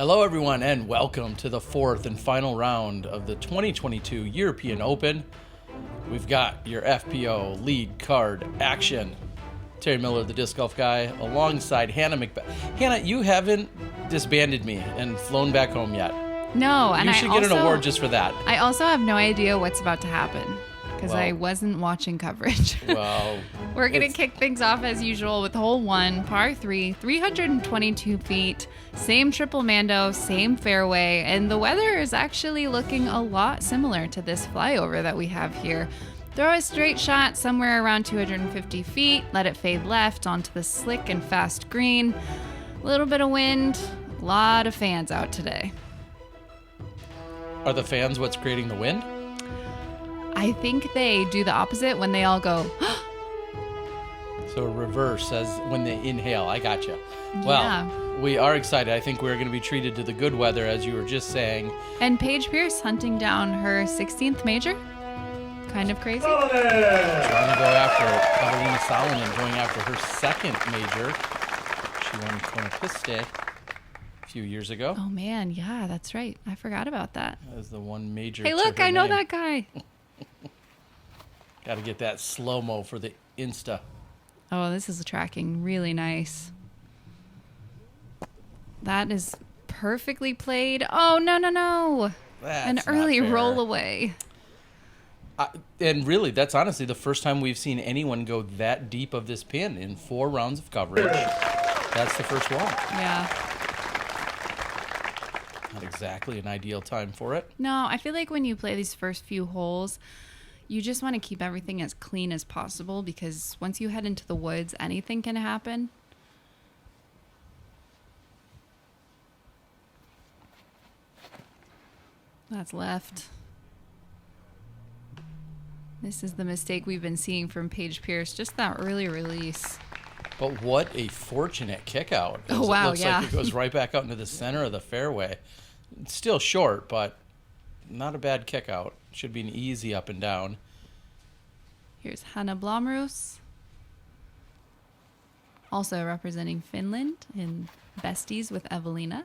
Hello, everyone, and welcome to the fourth and final round of the 2022 European Open. We've got your FPO lead card action. Terry Miller, the disc golf guy, alongside Hannah McBeth. Hannah, you haven't disbanded me and flown back home yet. No, and you should get an award just for that. I also have no idea what's about to happen because I wasn't watching coverage. Well, we're going to kick things off as usual with hole one, par 3, 322 feet, same triple mando, same fairway, and the weather is actually looking a lot similar to this flyover that we have here. Throw a straight shot somewhere around 250 feet, let it fade left onto the slick and fast green. A little bit of wind, a lot of fans out today. Are the fans what's creating the wind? I think they do the opposite when they all go. So reverse as when they inhale. I gotcha. Yeah. Well, we are excited. I think we're going to be treated to the good weather, as you were just saying. And Paige Pierce hunting down her 16th major. Kind of crazy. Trying to go after Eveliina Salonen, going after her second major. She won Konopiste a few years ago. Oh, man. Yeah, that's right. I forgot about that. That was the one major. Hey, look, I know that guy. Got to get that slow-mo for the Insta. Oh, this is tracking really nice. That is perfectly played. Oh, no. That's an early roll away. And really, that's honestly the first time we've seen anyone go that deep of this pin in 4 rounds of coverage. That's the first one. Yeah. Not exactly an ideal time for it. No, I feel like when you play these first few holes, you just want to keep everything as clean as possible because once you head into the woods, anything can happen. That's left. This is the mistake we've been seeing from Paige Pierce, just that early release. But what a fortunate kick out. Oh, wow, it looks yeah. like it goes right back out into the center of the fairway. It's still short, but not a bad kick out. Should be an easy up and down. Here's Henna Blomroos, also representing Finland in besties with Eveliina.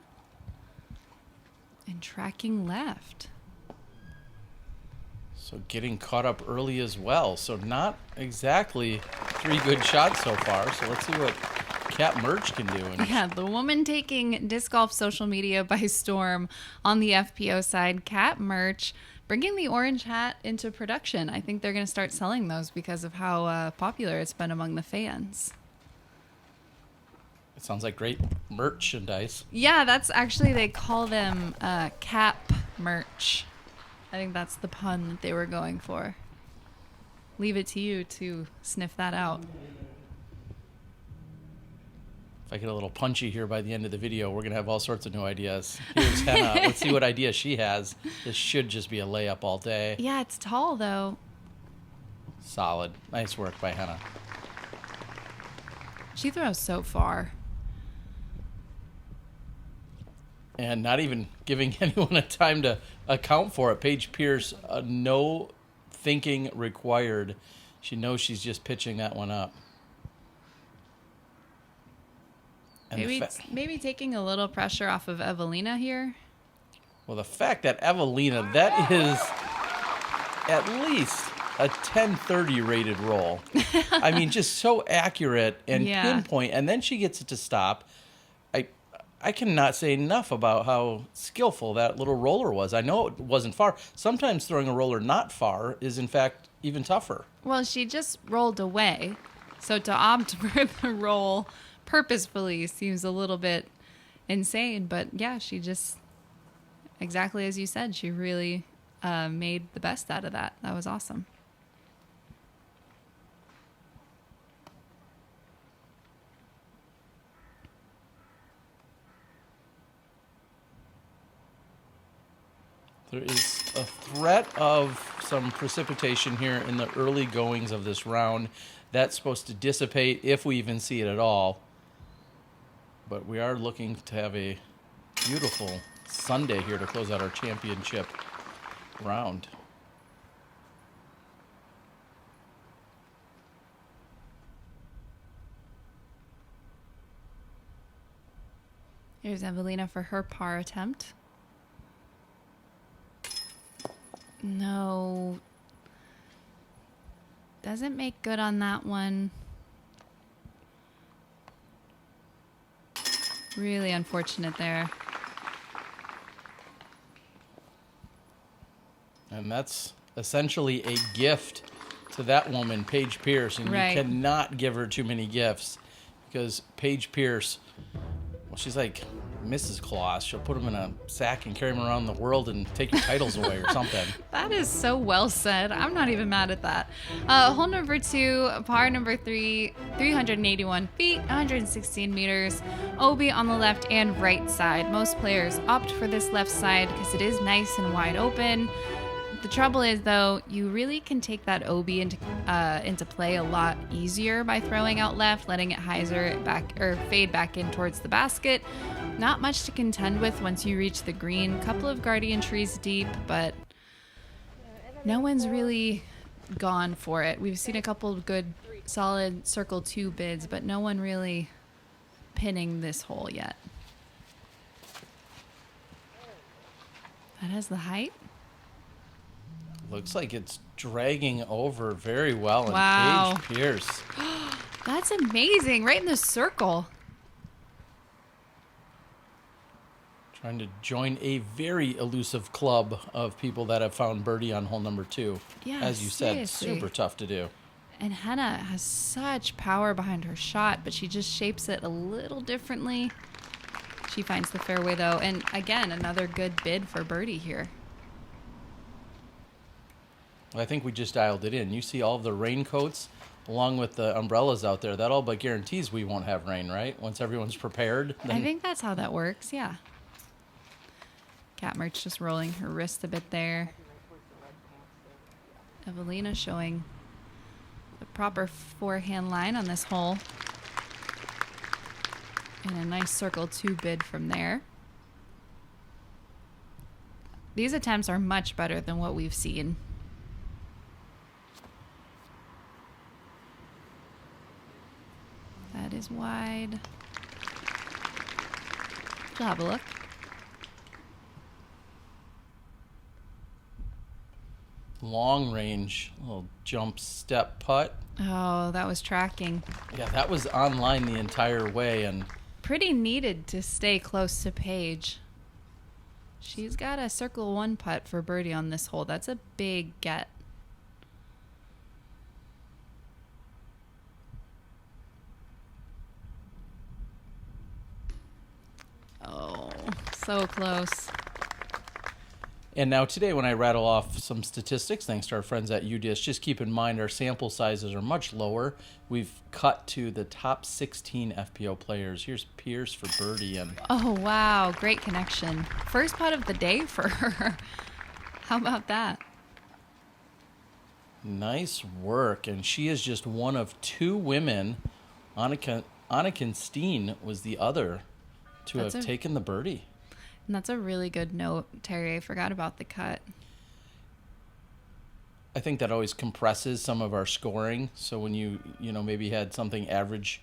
And tracking left. So getting caught up early as well. So not exactly 3 good shots so far. So let's see what Kat Mertsch can do. Yeah, the woman taking disc golf social media by storm on the FPO side, Kat Mertsch, bringing the orange hat into production. I think they're going to start selling those because of how popular it's been among the fans. It sounds like great merchandise. Yeah, that's actually, they call them cap merch. I think that's the pun that they were going for. Leave it to you to sniff that out. If I get a little punchy here by the end of the video, we're going to have all sorts of new ideas. Here's Henna. Let's see what idea she has. This should just be a layup all day. Yeah, it's tall, though. Solid. Nice work by Henna. She throws so far. And not even giving anyone a time to account for it. Paige Pierce, no thinking required. She knows she's just pitching that one up. And maybe taking a little pressure off of Eveliina here. Well, the fact that Eveliina, that is at least a 1030 rated roll. I mean, just so accurate and pinpoint. And then she gets it to stop. I cannot say enough about how skillful that little roller was. I know it wasn't far. Sometimes throwing a roller not far is, in fact, even tougher. Well, she just rolled away. So to opt for the roll purposefully seems a little bit insane. But, yeah, she just, exactly as you said, she really made the best out of that. That was awesome. There is a threat of some precipitation here in the early goings of this round. That's supposed to dissipate if we even see it at all. But we are looking to have a beautiful Sunday here to close out our championship round. Here's Eveliina for her par attempt. No. Doesn't make good on that one. Really unfortunate there. And that's essentially a gift to that woman, Paige Pierce. And right. You cannot give her too many gifts because Paige Pierce, well, she's like Mrs. Claus. She'll put them in a sack and carry them around the world and take your titles away or something. That is so well said. I'm not even mad at that. Hole number 2, par number 3, 381 feet, 116 meters. OB on the left and right side. Most players opt for this left side because it is nice and wide open. The trouble is, though, you really can take that OB into play a lot easier by throwing out left, letting it hyzer back or fade back in towards the basket. Not much to contend with once you reach the green. Couple of guardian trees deep, but no one's really gone for it. We've seen a couple of good, solid circle 2 bids, but no one really pinning this hole yet. That has the height. Looks like it's dragging over very well. And wow. Paige Pierce. That's amazing. Right in the circle. Trying to join a very elusive club of people that have found birdie on hole number 2. Yeah, as you seriously. said, super tough to do. And Henna has such power behind her shot, but she just shapes it a little differently. She finds the fairway, though. And again, another good bid for birdie here. I think we just dialed it in. You see all of the raincoats along with the umbrellas out there. That all but guarantees we won't have rain, right? Once everyone's prepared. I think that's how that works, yeah. Cat Mertsch just rolling her wrist a bit there. Eveliina showing the proper forehand line on this hole. And a nice circle 2 bid from there. These attempts are much better than what we've seen. That is wide. We'll have a look. Long range, little jump step putt. Oh, that was tracking. Yeah, that was online the entire way. And pretty needed to stay close to Paige. She's got a circle 1 putt for birdie on this hole. That's a big get. Oh, so close. And now today when I rattle off some statistics, thanks to our friends at UDIS, just keep in mind our sample sizes are much lower. We've cut to the top 16 FPO players. Here's Pierce for birdie. And oh, wow. Great connection. First putt of the day for her. How about that? Nice work. And she is just one of 2 women. Annika Steen was the other to have taken the birdie. And that's a really good note, Terry. I forgot about the cut. I think that always compresses some of our scoring. So when you maybe had something average,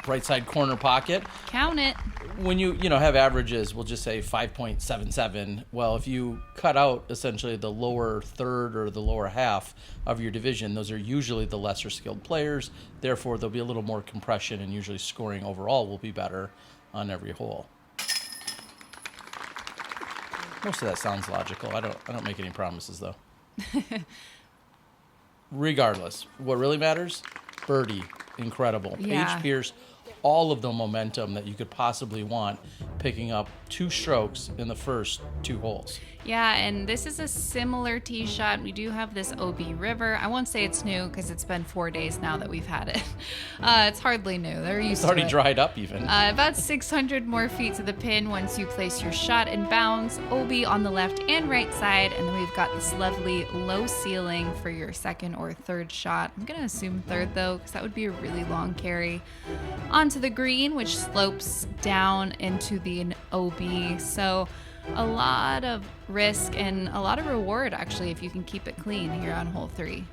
right side corner pocket. Count it. When you have averages, we'll just say 5.77. Well, if you cut out essentially the lower third or the lower half of your division, those are usually the lesser skilled players. Therefore, there'll be a little more compression, and usually scoring overall will be better on every hole. Most of that sounds logical. I don't make any promises, though. Regardless, what really matters, birdie, incredible. Yeah. Paige Pierce, all of the momentum that you could possibly want, picking up 2 strokes in the first 2 holes. Yeah, and this is a similar tee shot. We do have this OB River. I won't say it's new because it's been 4 days now that we've had it. It's hardly new. They're used to it. It's already dried up even. About 600 more feet to the pin once you place your shot in bounds. OB on the left and right side, and then we've got this lovely low ceiling for your second or third shot. I'm going to assume third, though, because that would be a really long carry. Onto the green, which slopes down into the OB. So a lot of risk and a lot of reward, actually, if you can keep it clean here on hole 3.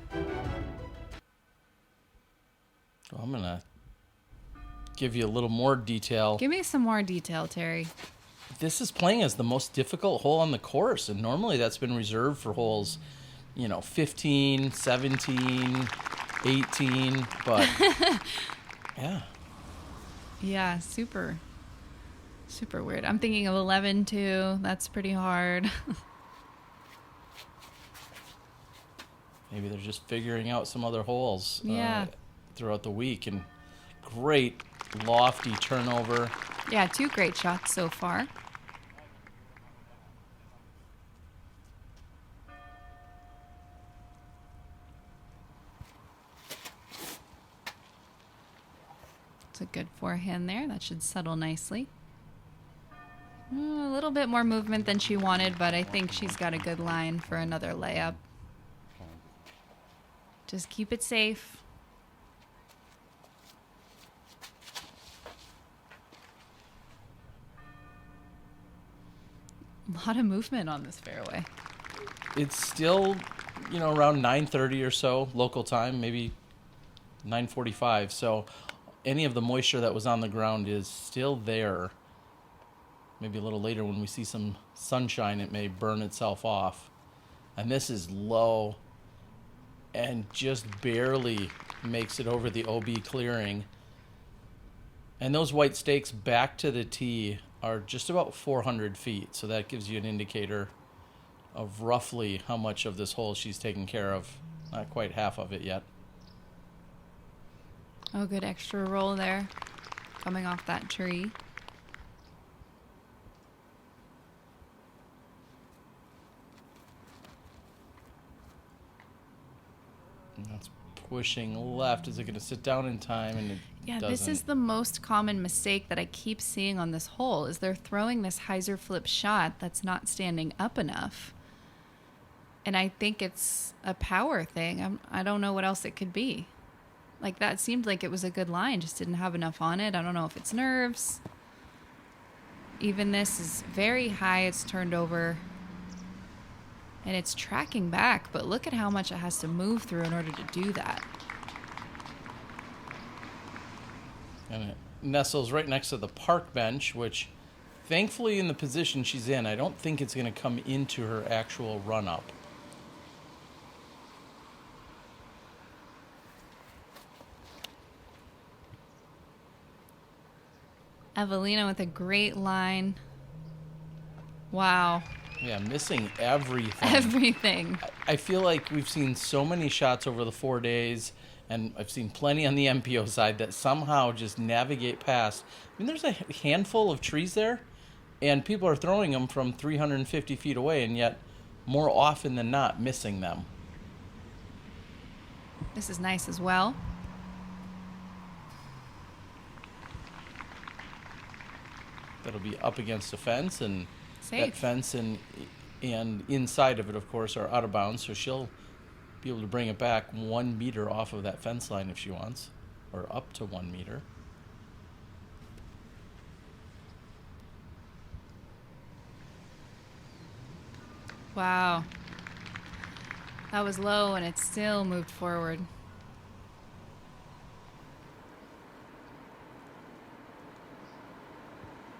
Well, I'm going to give you a little more detail. Give me some more detail, Terry. This is playing as the most difficult hole on the course, and normally that's been reserved for holes, 15, 17, 18, but yeah. Yeah, super weird. I'm thinking of 11 too. That's pretty hard. Maybe they're just figuring out some other holes throughout the week. And great lofty turnover. Yeah, 2 great shots so far. It's a good forehand there. That should settle nicely. A little bit more movement than she wanted, but I think she's got a good line for another layup. Just keep it safe. A lot of movement on this fairway. It's still, around 9:30 or so local time, maybe 9:45. So any of the moisture that was on the ground is still there. Maybe a little later when we see some sunshine, it may burn itself off. And this is low and just barely makes it over the OB clearing. And those white stakes back to the tee are just about 400 feet. So that gives you an indicator of roughly how much of this hole she's taken care of. Not quite half of it yet. Oh, good extra roll there. Coming off that tree. And that's pushing left. Is it going to sit down in time? And it doesn't. This is the most common mistake that I keep seeing on this hole is they're throwing this hyzer flip shot that's not standing up enough. And I think it's a power thing. I don't know what else it could be. Like, that seemed like it was a good line, just didn't have enough on it. I don't know if it's nerves. Even this is very high. It's turned over. And it's tracking back, but look at how much it has to move through in order to do that. And it nestles right next to the park bench, which thankfully in the position she's in, I don't think it's going to come into her actual run-up. Eveliina with a great line. Wow. Yeah, missing everything. Everything. I feel like we've seen so many shots over the 4 days, and I've seen plenty on the MPO side that somehow just navigate past. I mean, there's a handful of trees there, and people are throwing them from 350 feet away, and yet more often than not missing them. This is nice as well. That'll be up against a fence, and safe. That fence and inside of it, of course, are out of bounds, so she'll be able to bring it back 1 meter off of that fence line if she wants, or up to 1 meter. Wow. That was low, and it still moved forward.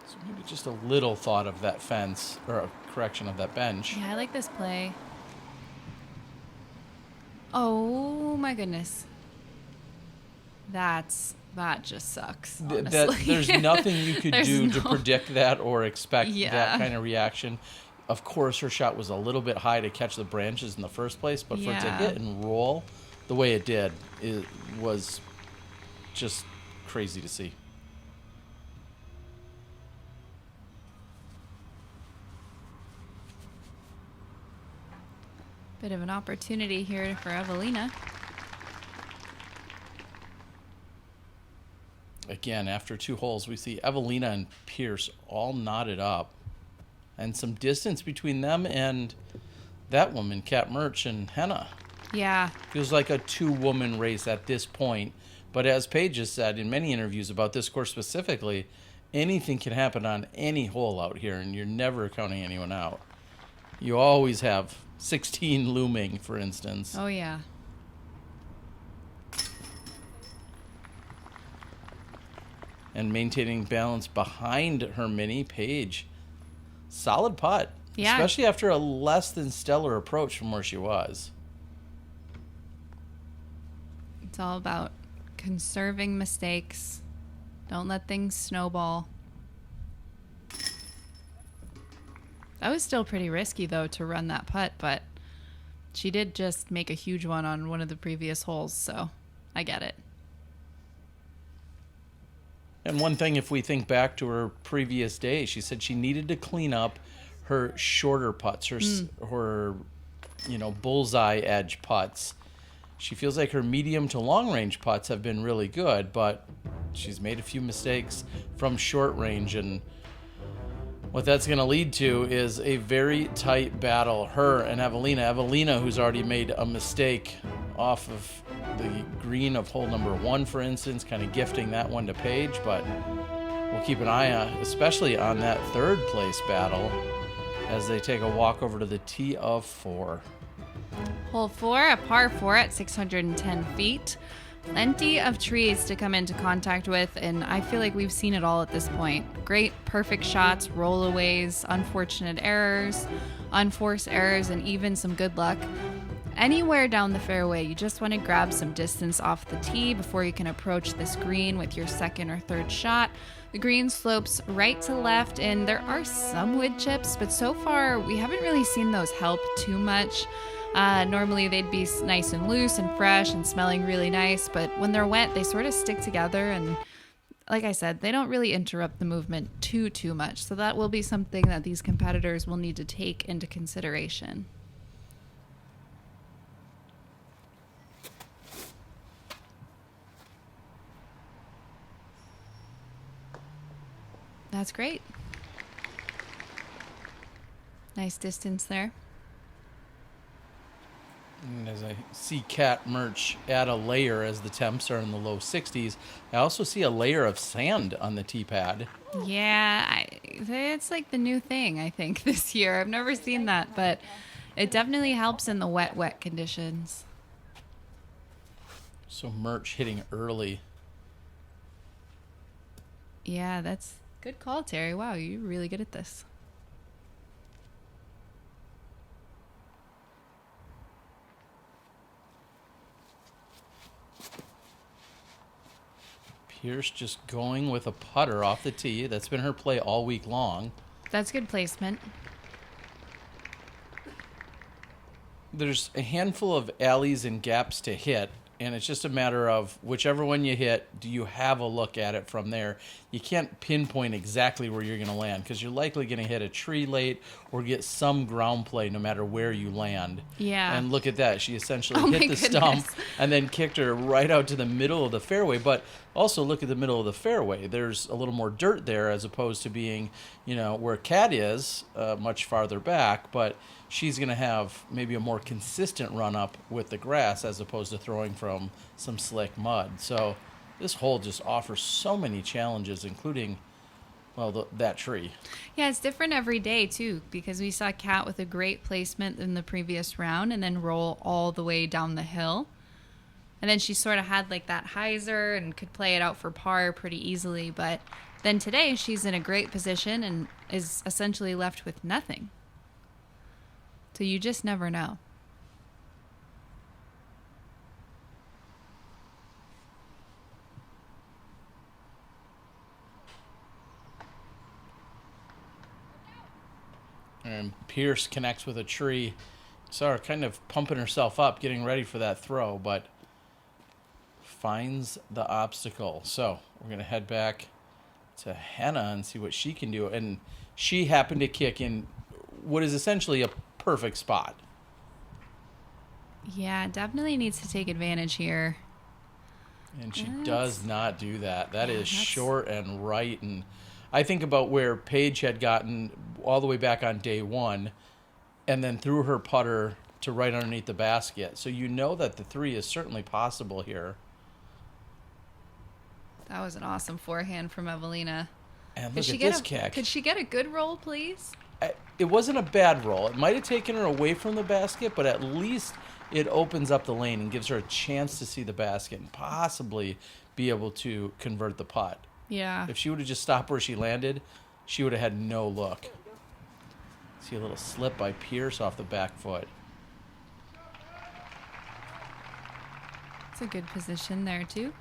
So maybe just a little thought of that fence, or a correction of that bench. Yeah, I like this play. Oh my goodness. That just sucks. There's nothing you could do to predict that or expect that kind of reaction. Of course, her shot was a little bit high to catch the branches in the first place, but for it to hit and roll the way it did, it was just crazy to see. Bit of an opportunity here for Eveliina. Again, after 2 holes, we see Eveliina and Pierce all knotted up. And some distance between them and that woman, Kat Mertsch, and Henna. Yeah. Feels like a 2-woman race at this point. But as Paige has said in many interviews about this course specifically, anything can happen on any hole out here, and you're never counting anyone out. You always have 16 looming, for instance. Oh, yeah. and maintaining balance behind her mini. Paige, solid putt. Yeah. Especially after a less than stellar approach from where she was. It's all about conserving mistakes. Don't let things snowball. That was still pretty risky, though, to run that putt, but she did just make a huge one on one of the previous holes, so I get it. And one thing, if we think back to her previous day, she said she needed to clean up her shorter putts, her bullseye edge putts. She feels like her medium to long range putts have been really good, but she's made a few mistakes from short range, and what that's going to lead to is a very tight battle. Her and Eveliina, who's already made a mistake off of the green of hole number 1, for instance, kind of gifting that one to Paige, but we'll keep an eye on, especially on that third place battle as they take a walk over to the tee of 4. Hole 4, a par 4 at 610 feet. Plenty of trees to come into contact with, and I feel like we've seen it all at this point. Great, perfect shots, rollaways, unfortunate errors, unforced errors, and even some good luck. Anywhere down the fairway, you just want to grab some distance off the tee before you can approach this green with your second or third shot. The green slopes right to left, and there are some wood chips, but so far we haven't really seen those help too much. Normally they'd be nice and loose and fresh and smelling really nice, but when they're wet, they sort of stick together, and like I said, they don't really interrupt the movement too much. So that will be something that these competitors will need to take into consideration. That's great. Nice distance there. And as I see Kat Mertsch add a layer as the temps are in the low 60s, I also see a layer of sand on the tee pad. Yeah, it's like the new thing, I think, this year. I've never seen that, but it definitely helps in the wet conditions. So Mertsch hitting early. Yeah, that's good call, Terry. Wow, you're really good at this. Pierce just going with a putter off the tee. That's been her play all week long. That's good placement. There's a handful of alleys and gaps to hit, and it's just a matter of whichever one you hit, do you have a look at it from there? You can't pinpoint exactly where you're going to land because you're likely going to hit a tree late or get some ground play no matter where you land. Yeah. And look at that. She essentially hit the stump and then kicked her right out to the middle of the fairway. But also look at the middle of the fairway. There's a little more dirt there as opposed to being, where Kat is much farther back. But she's going to have maybe a more consistent run up with the grass as opposed to throwing from some slick mud. So this hole just offers so many challenges, including, that tree. Yeah, it's different every day, too, because we saw Kat with a great placement in the previous round and then roll all the way down the hill. And then she sort of had like that hyzer and could play it out for par pretty easily. But then today she's in a great position and is essentially left with nothing. So you just never know. And Pierce connects with a tree. Saw her kind of pumping herself up, getting ready for that throw, but finds the obstacle. So we're going to head back to Henna and see what she can do. And she happened to kick in what is essentially a perfect spot. Yeah, definitely needs to take advantage here. And she does not do that. That is short and right. And I think about where Paige had gotten all the way back on day 1 and then threw her putter to right underneath the basket. So you know that the 3 is certainly possible here. That was an awesome forehand from Eveliina. And look at this kick. Could she get a good roll, please? It wasn't a bad roll. It might have taken her away from the basket, but at least it opens up the lane and gives her a chance to see the basket and possibly be able to convert the putt. Yeah. If she would have just stopped where she landed, she would have had no look. See a little slip by Pierce off the back foot. It's a good position there, too.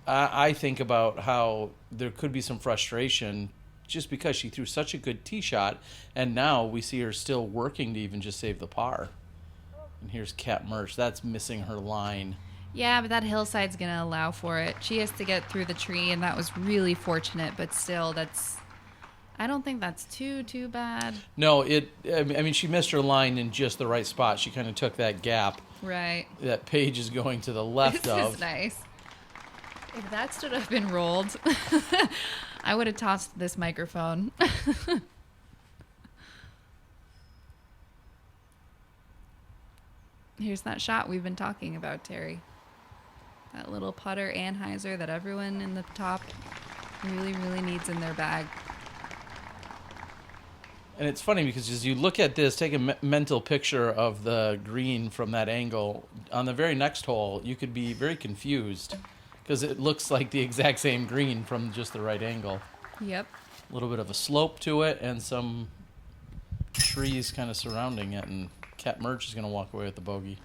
I think about how there could be some frustration just because she threw such a good tee shot, and now we see her still working to even just save the par. And here's Kat Mertsch. That's missing her line. Yeah, but that hillside's going to allow for it. She has to get through the tree, and that was really fortunate, but still, I don't think that's too bad. No, I mean, she missed her line in just the right spot. She kind of took that gap. Right. That Paige is going to the left This of. is nice. If that should have been rolled, I would have tossed this microphone. Here's that shot we've been talking about, Terry. That little putter Anheuser that everyone in the top really, really needs in their bag. And it's funny because as you look at this, take a mental picture of the green from that angle. On the very next hole, you could be very confused because it looks like the exact same green from just the right angle. Yep. A little bit of a slope to it and some trees kind of surrounding it. And Kat Mertsch is going to walk away with the bogey.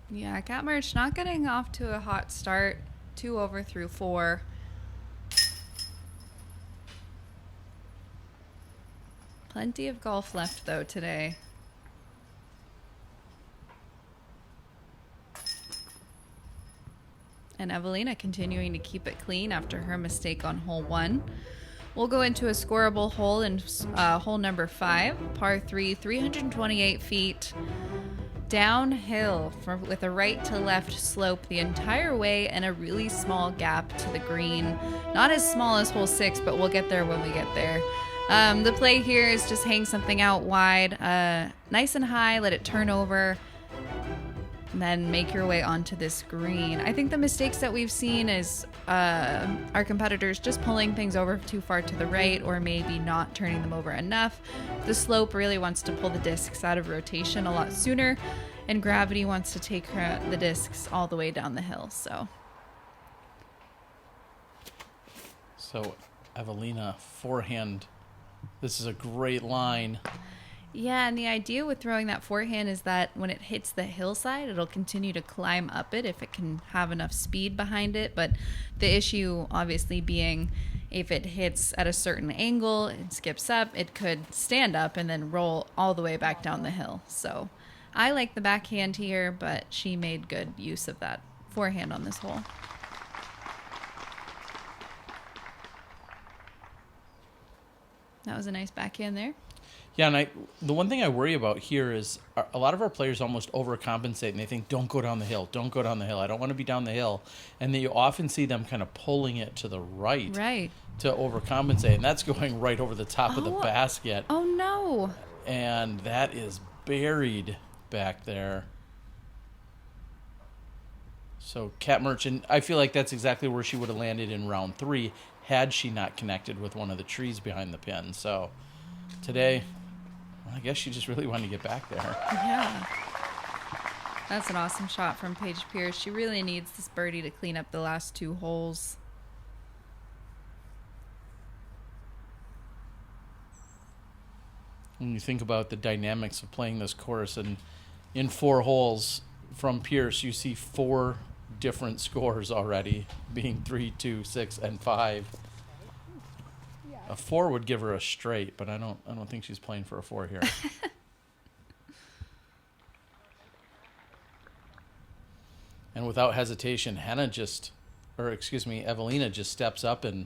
Yeah, Kat Mertsch not getting off to a hot start. 2 over through 4. Plenty of golf left, though, today. And Eveliina continuing to keep it clean after her mistake on hole 1. We'll go into a scoreable hole in hole number 5, par 3, 328 feet. Downhill with a right to left slope the entire way and a really small gap to the green. Not as small as hole 6, but we'll get there when we get there. The play here is just hang something out wide, nice and high, let it turn over, and then make your way onto this green. I think the mistakes that we've seen is our competitors just pulling things over too far to the right or maybe not turning them over enough. The slope really wants to pull the discs out of rotation a lot sooner, and gravity wants to take the discs all the way down the hill. So Eveliina, forehand. This is a great line. Yeah, and the idea with throwing that forehand is that when it hits the hillside, it'll continue to climb up it if it can have enough speed behind it. But the issue obviously being if it hits at a certain angle and skips up, it could stand up and then roll all the way back down the hill. So I like the backhand here, but she made good use of that forehand on this hole. That was a nice backhand there. Yeah, and the one thing I worry about here is a lot of our players almost overcompensate, and they think, don't go down the hill, don't go down the hill, I don't want to be down the hill. And then you often see them kind of pulling it to the right to overcompensate, and that's going right over the top of the basket. Oh, no. And that is buried back there. So Kat Mertsch, and I feel like that's exactly where she would have landed in round 3 had she not connected with one of the trees behind the pin. So today, I guess she just really wanted to get back there. Yeah. That's an awesome shot from Paige Pierce. She really needs this birdie to clean up the last 2 holes. When you think about the dynamics of playing this course, and in 4 holes from Pierce, you see 4 different scores already, being 3, 2, 6, and 5. A 4 would give her a straight, but I don't think she's playing for a 4 here. And without hesitation, Eveliina just steps up and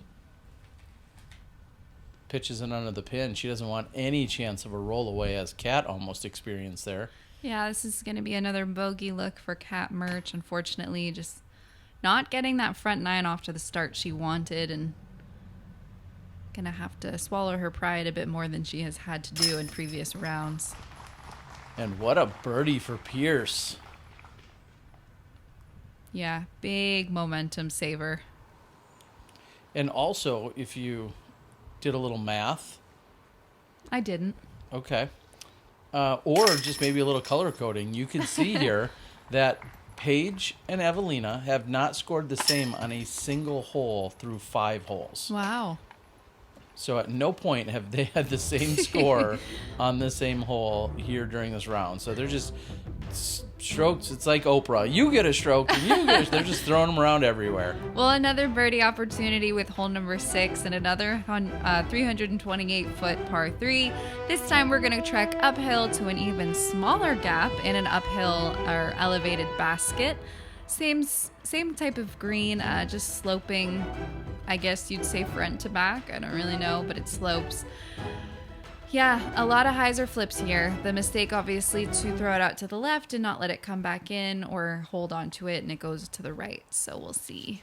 pitches it under the pin. She doesn't want any chance of a roll away, as Kat almost experienced there. Yeah, this is going to be another bogey look for Kat Mertsch. Unfortunately, just not getting that front 9 off to the start she wanted, and going to have to swallow her pride a bit more than she has had to do in previous rounds. And what a birdie for Pierce. Yeah, big momentum saver. And also, if you did a little math. I didn't. Okay. Or just maybe a little color coding. You can see here that Paige and Eveliina have not scored the same on a single hole through 5 holes. Wow. So at no point have they had the same score on the same hole here during this round. So they're just strokes. It's like Oprah. You get a stroke, and you get they're just throwing them around everywhere. Well, another birdie opportunity with hole number 6 and another 328-foot par 3. This time we're going to trek uphill to an even smaller gap in an uphill or elevated basket. Same type of green, just sloping. I guess you'd say front to back. I don't really know, but it slopes. Yeah, a lot of hyzer flips here. The mistake, obviously, to throw it out to the left and not let it come back in or hold on to it, and it goes to the right. So we'll see.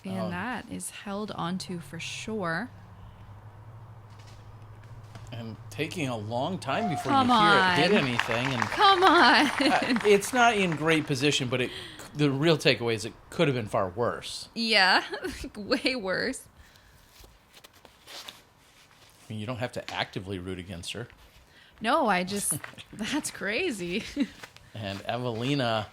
And that is held onto for sure. And taking a long time before Come you hear on. it hit anything. And Come on. it's not in great position, but the real takeaway is it could have been far worse. Yeah, way worse. I mean, you don't have to actively root against her. No, that's crazy. And Eveliina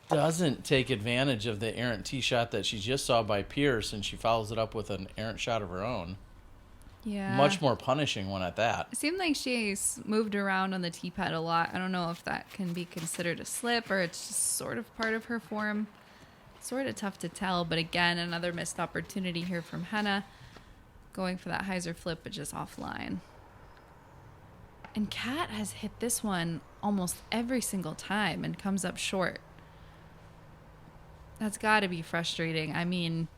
doesn't take advantage of the errant tee shot that she just saw by Pierce, and she follows it up with an errant shot of her own. Yeah. Much more punishing one at that. It seemed like she's moved around on the tee pad a lot. I don't know if that can be considered a slip or it's just sort of part of her form. Sort of tough to tell, but again, another missed opportunity here from Henna. Going for that hyzer flip, but just offline. And Kat has hit this one almost every single time and comes up short. That's got to be frustrating. I mean,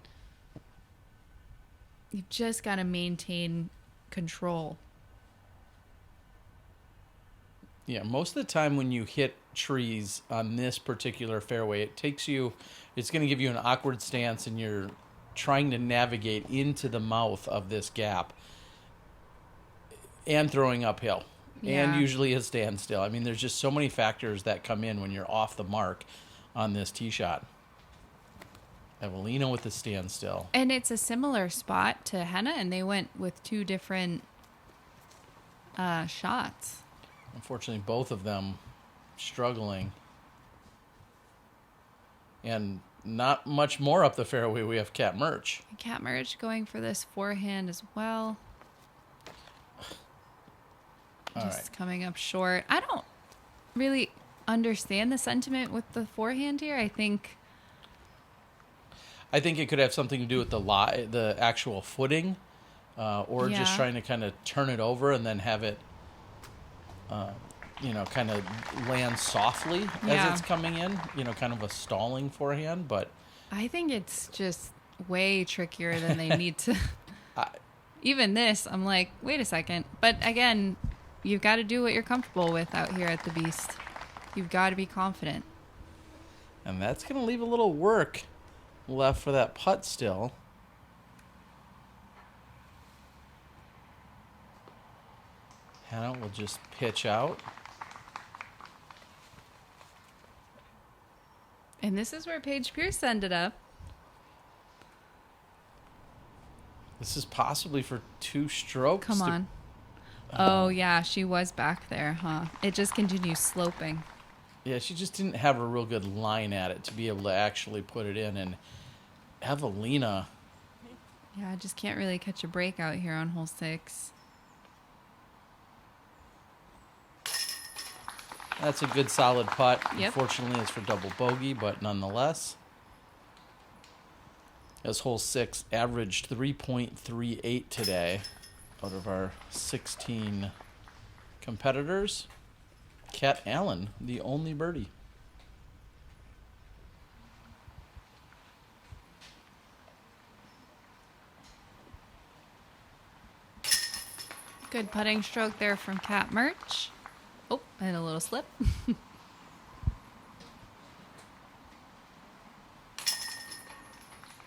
you've just got to maintain control. Yeah, most of the time when you hit trees on this particular fairway, it's going to give you an awkward stance, and you're trying to navigate into the mouth of this gap and throwing uphill. Yeah. And usually a standstill. I mean, there's just so many factors that come in when you're off the mark on this tee shot. Eveliina with the standstill. And it's a similar spot to Henna, and they went with 2 different shots. Unfortunately, both of them struggling. And not much more up the fairway. We have Kat Mertsch. Kat Mertsch going for this forehand as well. Just coming up short. I don't really understand the sentiment with the forehand here. I think it could have something to do with the actual footing, or just trying to kind of turn it over and then have it, kind of land softly as it's coming in. Kind of a stalling forehand. But I think it's just way trickier than they need to. Even this, I'm like, wait a second. But again, you've got to do what you're comfortable with out here at the Beast. You've got to be confident. And that's going to leave a little work left for that putt still. Henna will just pitch out. And this is where Paige Pierce ended up. This is possibly for 2 strokes. Come on. Oh, yeah, she was back there, huh? It just continues sloping. Yeah, she just didn't have a real good line at it to be able to actually put it in. And Eveliina. Yeah, I just can't really catch a break out here on hole 6. That's a good solid putt. Yep. Unfortunately, it's for double bogey, but nonetheless. As hole 6 averaged 3.38 today out of our 16 competitors. Kat Allen, the only birdie. Good putting stroke there from Kat Mertsch. Oh, and a little slip.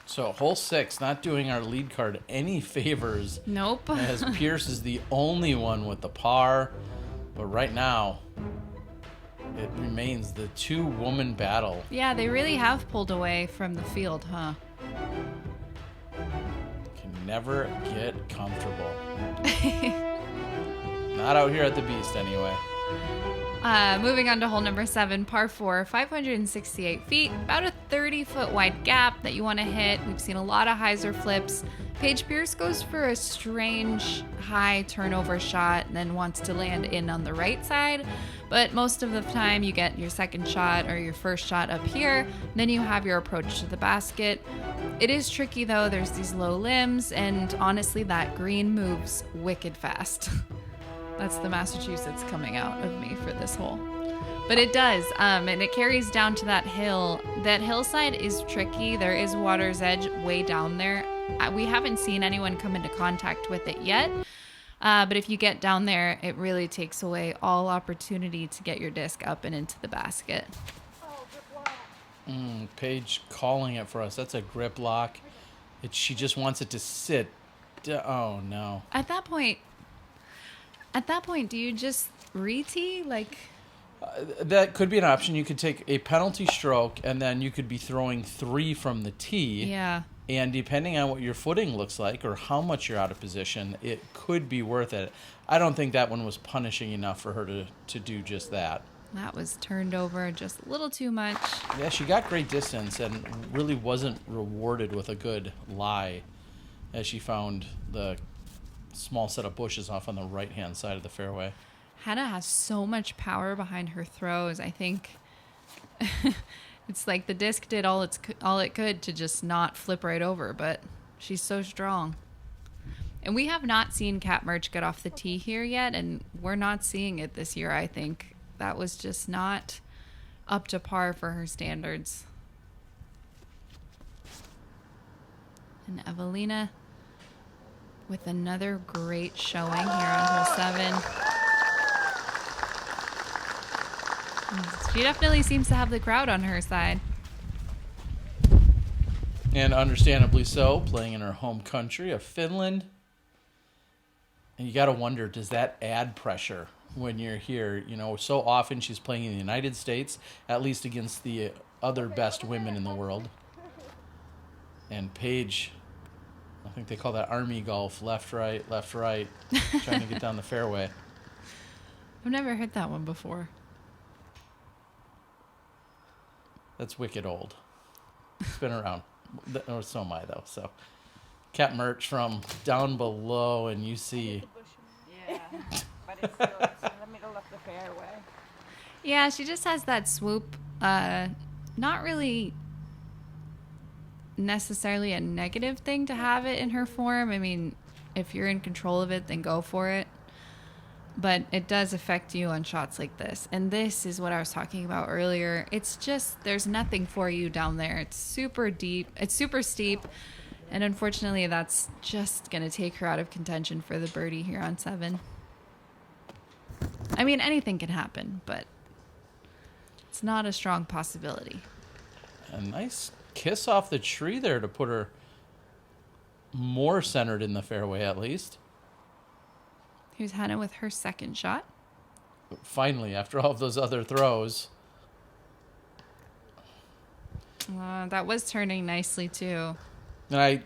So hole 6, not doing our lead card any favors. Nope. As Pierce is the only one with the par. But right now, it remains the 2-woman battle. Yeah, they really have pulled away from the field, huh? Can never get comfortable. Not out here at the Beast, anyway. Moving on to hole number 7, par 4, 568 feet, about a 30-foot wide gap that you want to hit. We've seen a lot of hyzer flips. Paige Pierce goes for a strange high turnover shot and then wants to land in on the right side. But most of the time you get your second shot or your first shot up here. Then you have your approach to the basket. It is tricky though. There's these low limbs, and honestly that green moves wicked fast. That's the Massachusetts coming out of me for this hole. But it does, and it carries down to that hill. That hillside is tricky. There is water's edge way down there. We haven't seen anyone come into contact with it yet. But if you get down there, it really takes away all opportunity to get your disc up and into the basket. Paige calling it for us. That's a grip lock. She just wants it to sit. Oh, no. At that point, do you just re-tee? That could be an option. You could take a penalty stroke, and then you could be throwing 3 from the tee. Yeah. And depending on what your footing looks like or how much you're out of position, it could be worth it. I don't think that one was punishing enough for her to do just that. That was turned over just a little too much. Yeah, she got great distance and really wasn't rewarded with a good lie as she found the small set of bushes off on the right-hand side of the fairway. Henna has so much power behind her throws. I think it's like the disc did all it could to just not flip right over, but she's so strong. And we have not seen Kat Mertsch get off the tee here yet, and we're not seeing it this year, I think. That was just not up to par for her standards. And Eveliina with another great showing here on hole 7. She definitely seems to have the crowd on her side. And understandably so, playing in her home country of Finland. And you got to wonder, does that add pressure when you're here? You know, so often she's playing in the United States, at least against the other best women in the world. And Paige, I think they call that army golf, left, right, trying to get down the fairway. I've never heard that one before. That's wicked old. It's been around. Or so am I, though. So, Kat Mertsch from down below, and you see. Yeah, but it's still in the middle of the fairway. Yeah, she just has that swoop. Not really necessarily a negative thing to have it in her form. I mean, if you're in control of it, then go for it. But it does affect you on shots like this. And this is what I was talking about earlier. It's just, there's nothing for you down there. It's super deep. It's super steep. And unfortunately, that's just going to take her out of contention for the birdie here on 7. I mean, anything can happen, but it's not a strong possibility. A nice kiss off the tree there to put her more centered in the fairway, at least. Here's Henna with her second shot. Finally, after all of those other throws. That was turning nicely, too. And I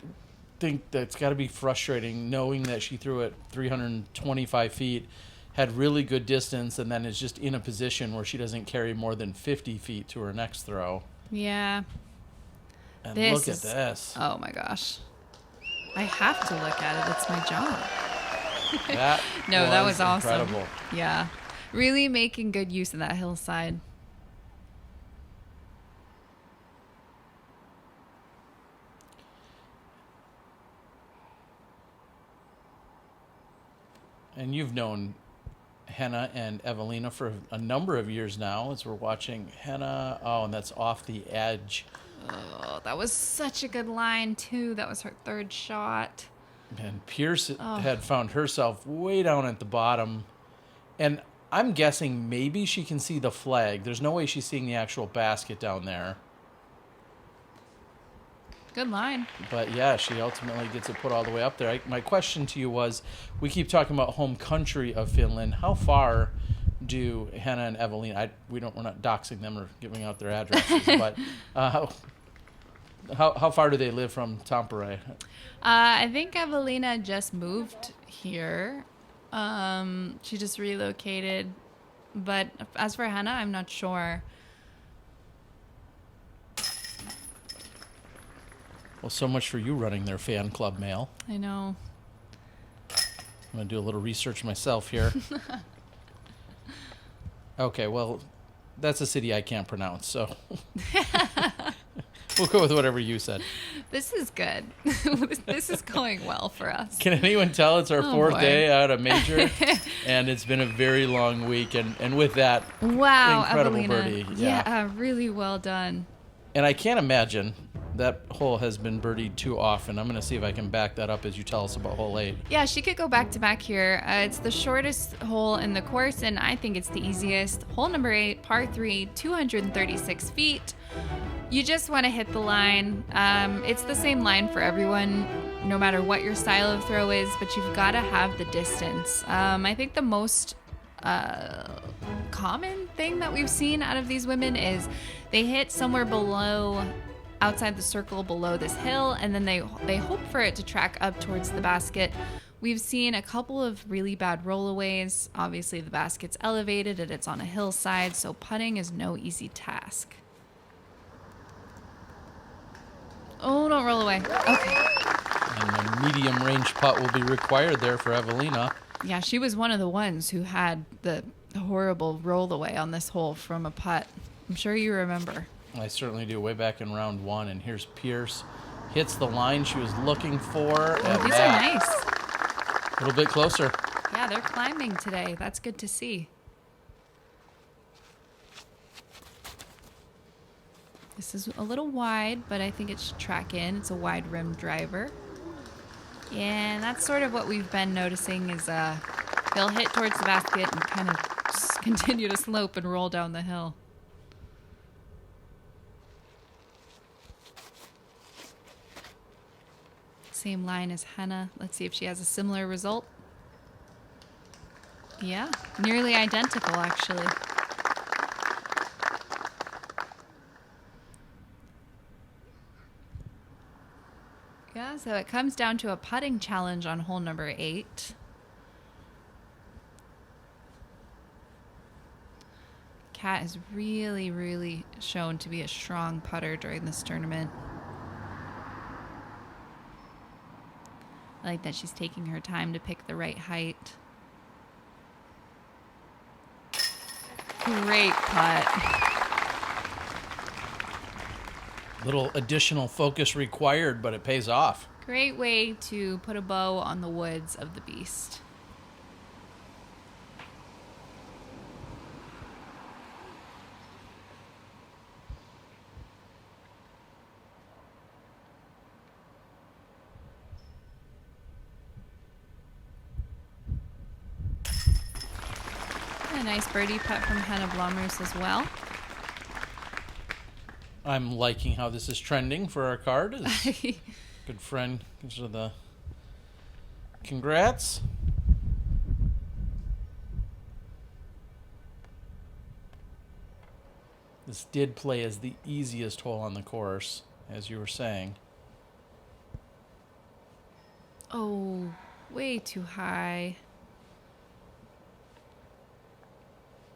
think that's got to be frustrating, knowing that she threw it 325 feet, had really good distance, and then is just in a position where she doesn't carry more than 50 feet to her next throw. Yeah. And look at this. Oh, my gosh. I have to look at it. It's my job. That that was awesome. Incredible. Yeah. Really making good use of that hillside. And you've known Henna and Eveliina for a number of years now as we're watching Henna. Oh, and that's off the edge. Oh, that was such a good line, too. That was her third shot. And Pierce had found herself way down at the bottom. And I'm guessing maybe she can see the flag. There's no way she's seeing the actual basket down there. Good line. But yeah, she ultimately gets it put all the way up there. My question to you was, we keep talking about home country of Finland. How far do Henna and Eveliina, we're not doxing them or giving out their addresses, but how far do they live from Tampere? I think Eveliina just moved here. She just relocated But as for Henna, I'm not sure. Well, so much for you running their fan club mail. I know. I'm going to do a little research myself here. Okay, well, that's a city I can't pronounce, so we'll go with whatever you said. This is good. This is going well for us. Can anyone tell it's our fourth boy. day out of major? And it's been a very long week, and with that, Wow, incredible Eveliina. birdie. Yeah, really well done. And I can't imagine that hole has been birdied too often. I'm going to see if I can back that up as you tell us about hole 8. Yeah, she could go back to back here. It's the shortest hole in the course, and I think it's the easiest. Hole number 8, par 3, 236 feet. You just want to hit the line. It's the same line for everyone, no matter what your style of throw is, but you've got to have the distance. I think the most common thing that we've seen out of these women is they hit somewhere below, outside the circle below this hill, and then they hope for it to track up towards the basket. We've seen a couple of really bad rollaways. Obviously, the basket's elevated and it's on a hillside, so putting is no easy task. Oh, don't roll away. Okay. And a medium range putt will be required there for Eveliina. Yeah, she was one of the ones who had the horrible rollaway on this hole from a putt. I'm sure you remember. I certainly do, way back in round 1. And here's Pierce. Hits the line she was looking for. Oh, these are nice. A little bit closer. Yeah, they're climbing today. That's good to see. This is a little wide, but I think it should track in. It's a wide rim driver. Yeah, and that's sort of what we've been noticing is they'll hit towards the basket and kind of just continue to slope and roll down the hill. Same line as Henna. Let's see if she has a similar result. Yeah, nearly identical actually. Yeah, so it comes down to a putting challenge on hole number 8. Kat has really, really shown to be a strong putter during this tournament. I like that she's taking her time to pick the right height. Great putt. Little additional focus required, but it pays off. Great way to put a bow on the woods of the beast. A nice birdie putt from Henna Blomroos as well. I'm liking how this is trending for our card. Good friend gives her the congrats. This did play as the easiest hole on the course, as you were saying. Oh, way too high.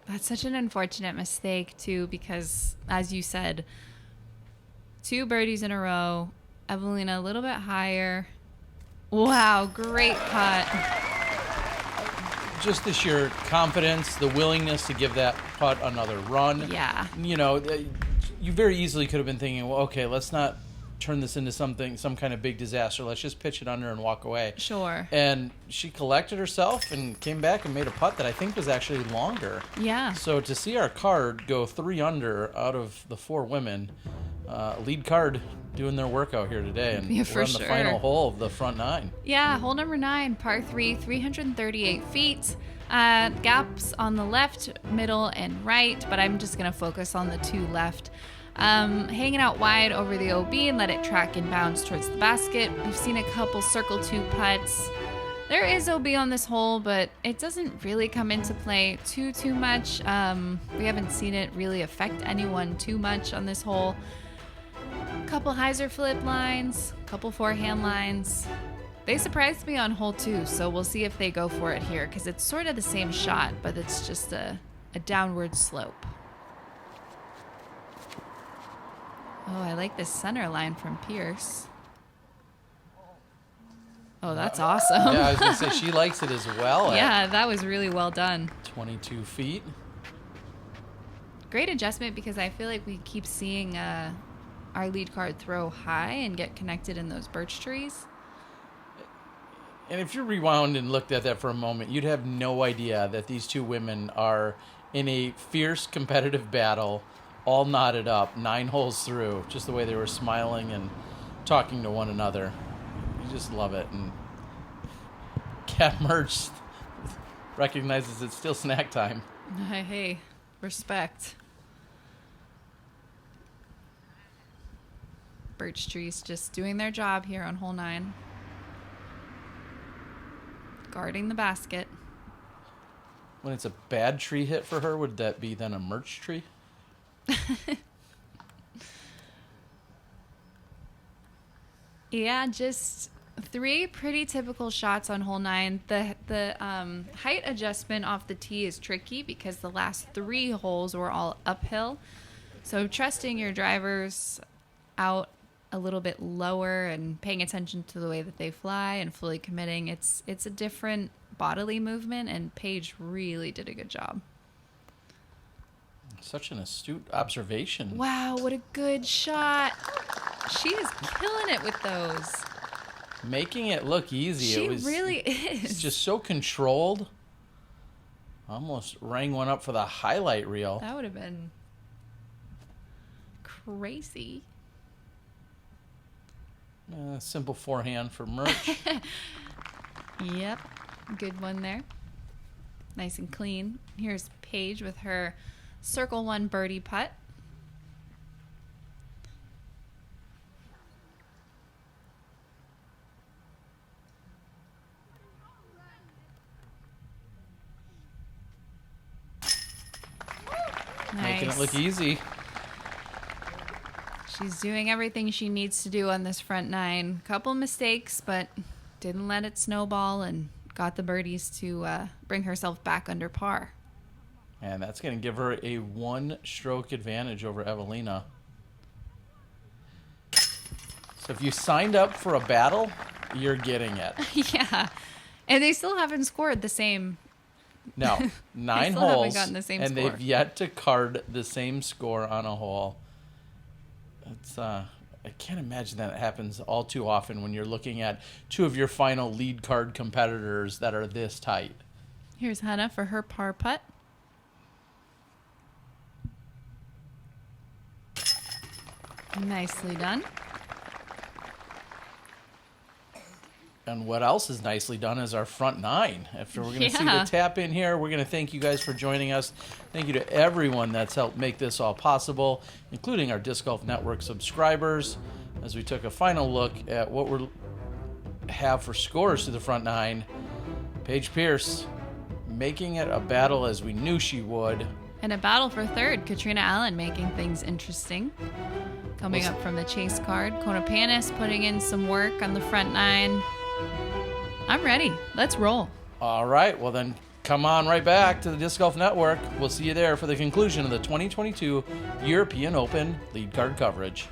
That's such an unfortunate mistake, too, because, as you said, 2 birdies in a row. Eveliina a little bit higher. Wow, great putt. Just the sheer confidence, the willingness to give that putt another run. Yeah. You know, you very easily could have been thinking, well, okay, let's not turn this into some kind of big disaster. Let's just pitch it under and walk away. Sure. And she collected herself and came back and made a putt that I think was actually longer. Yeah. So to see our card go 3 under out of the 4 women, lead card doing their workout here today. And Yeah, we're on the final hole of the front 9. Yeah, hole number 9, par 3, 338 feet. Gaps on the left, middle, and right, but I'm just going to focus on the 2 left. Hanging out wide over the OB and let it track and bounce towards the basket. We've seen a couple circle 2 putts. There is OB on this hole, but it doesn't really come into play too much. We haven't seen it really affect anyone too much on this hole. Couple hyzer flip lines, couple forehand lines. They surprised me on hole 2, so we'll see if they go for it here, because it's sort of the same shot, but it's just a a downward slope. Oh, I like this center line from Pierce. Oh, that's awesome. Yeah, I was going to say, she likes it as well. Yeah, that was really well done. 22 feet. Great adjustment because I feel like we keep seeing our lead card throw high and get connected in those birch trees. And if you rewound and looked at that for a moment, you'd have no idea that these two women are in a fierce competitive battle, all knotted up, 9 holes through, just the way they were smiling and talking to one another. You just love it. And Cat Mertsch recognizes it's still snack time. Hey, respect. Birch trees just doing their job here on hole 9. Guarding the basket. When it's a bad tree hit for her, would that be then a Mertsch tree? Yeah, just 3 pretty typical shots on hole 9. The height adjustment off the tee is tricky because the last 3 holes were all uphill. So trusting your drivers out a little bit lower and paying attention to the way that they fly and fully committing, it's a different bodily movement, and Paige really did a good job. Such an astute observation. Wow, what a good shot. She is killing it with those. Making it look easy. She really It's is. just so controlled. Almost rang one up for the highlight reel. That would have been crazy. Simple forehand for Mertsch. Yep, good one there. Nice and clean. Here's Paige with her circle 1 birdie putt. Making it look easy. She's doing everything she needs to do on this front 9. Couple mistakes, but didn't let it snowball and got the birdies to bring herself back under par. And that's going to give her a 1-stroke advantage over Eveliina. So if you signed up for a battle, you're getting it. Yeah, and they still haven't scored the same. No, 9 still haven't holes, gotten the same and score. they've yet to card the same score on a hole. It's I can't imagine that happens all too often when you're looking at 2 of your final lead card competitors that are this tight. Here's Henna for her par putt. Nicely done. And what else is nicely done is our front 9. After we're going to see the tap in here, we're going to thank you guys for joining us. Thank you to everyone that's helped make this all possible, including our Disc Golf Network subscribers, as we took a final look at what we have for scores to the front 9. Paige Pierce making it a battle as we knew she would. And a battle for 3rd. Katrina Allen making things interesting. Coming up from the chase card. Kona Panis putting in some work on the front 9. I'm ready. Let's roll. All right. Well, then come on right back to the Disc Golf Network. We'll see you there for the conclusion of the 2022 European Open lead card coverage.